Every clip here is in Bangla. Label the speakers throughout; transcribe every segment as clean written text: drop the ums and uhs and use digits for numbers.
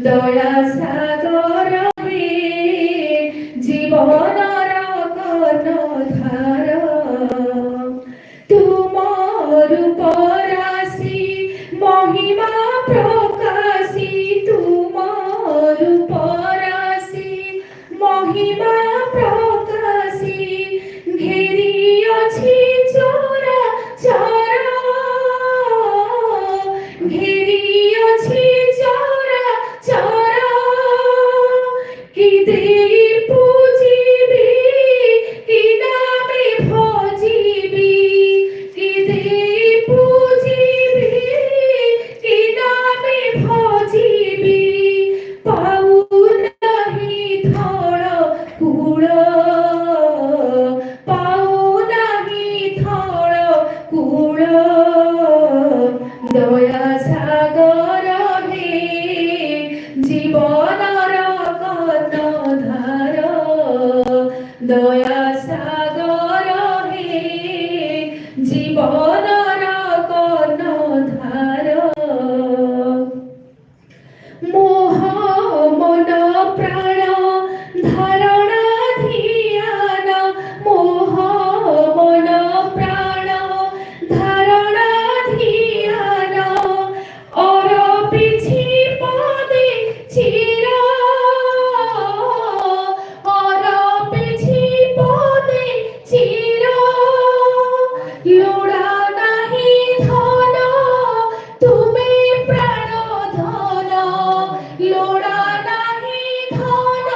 Speaker 1: দয়া সাগর হে জীবনর কর্ণধার তুমর পরাসি মহিমা প্রকাশি তুমর পরাসি মহিমা প্রকাশি ঘেরিଅছি চরা চরা ঘেরিଅছি চরা চরা কি দেই পুজিবি কি নামে ভজিবি কি দেই পুজিবি কি নামে ভজিবি পাউ নাহি ধর কূল পাউ নাহি ধর কূল দয়া সাগর হে জীবনর কর্ণধার দয়া সাগর হে জীবনর কর্ণধার মোহ মন প্রাণ ধারণা ধিয়ান মোহ মন প্রাণ ধারণা ধিয়ান অরপিছি পদে চির অরপিছি পদে চির লোড়া নাহি ধন তুমি প্রাণ ধন লোড়া নাহি ধন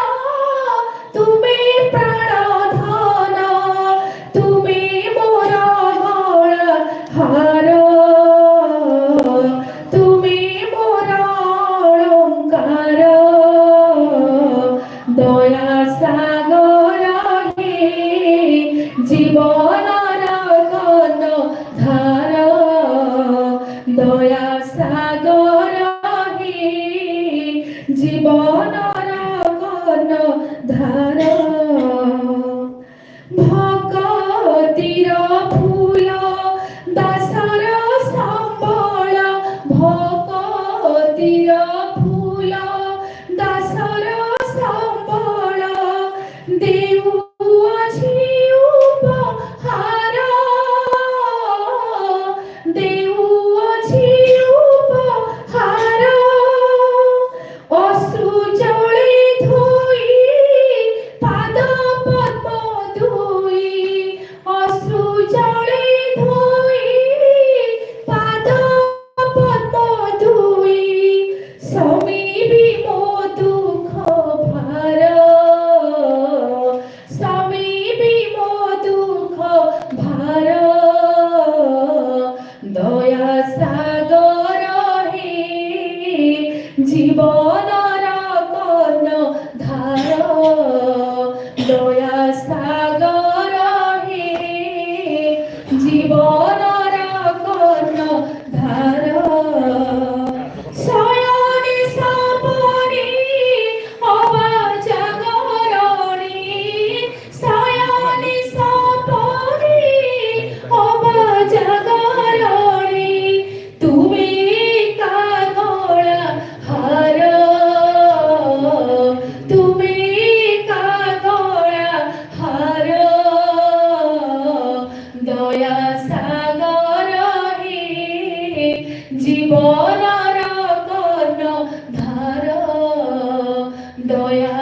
Speaker 1: তুমি প্রাণ ধন তুমি মোর হর হার তুমি মোর অলঙ্কার দয়া সাগর হে জীবনর কর্ণধার দয়া সাগর হে জীবনর কর্ণধার ভকতির ফুল দাসর সম্বল ভকতির ফুল দাসর সম্বল দেউଅছি উপহার দেউଅছি উপহার অশ্রু জলে ধুই পাদ পদ্ম ধুই অশ্রু জলে ধুই পাদ পদ্ম ধুই সমীবি মো দুঃখ ভার সমীবি মো দুঃখ ভার দয়া সাগর হে জীবনর কর্ণধার দয়া সাগর হে জীবনর কর্ণধার শয়নে সপনে অবাজাগরণে শয়নে সপনে অবাজাগরণে তুমি কাগড়া হার তুমি কাগড়া হার দয়া সাগর হে জীবনর কর্ণধার দয়া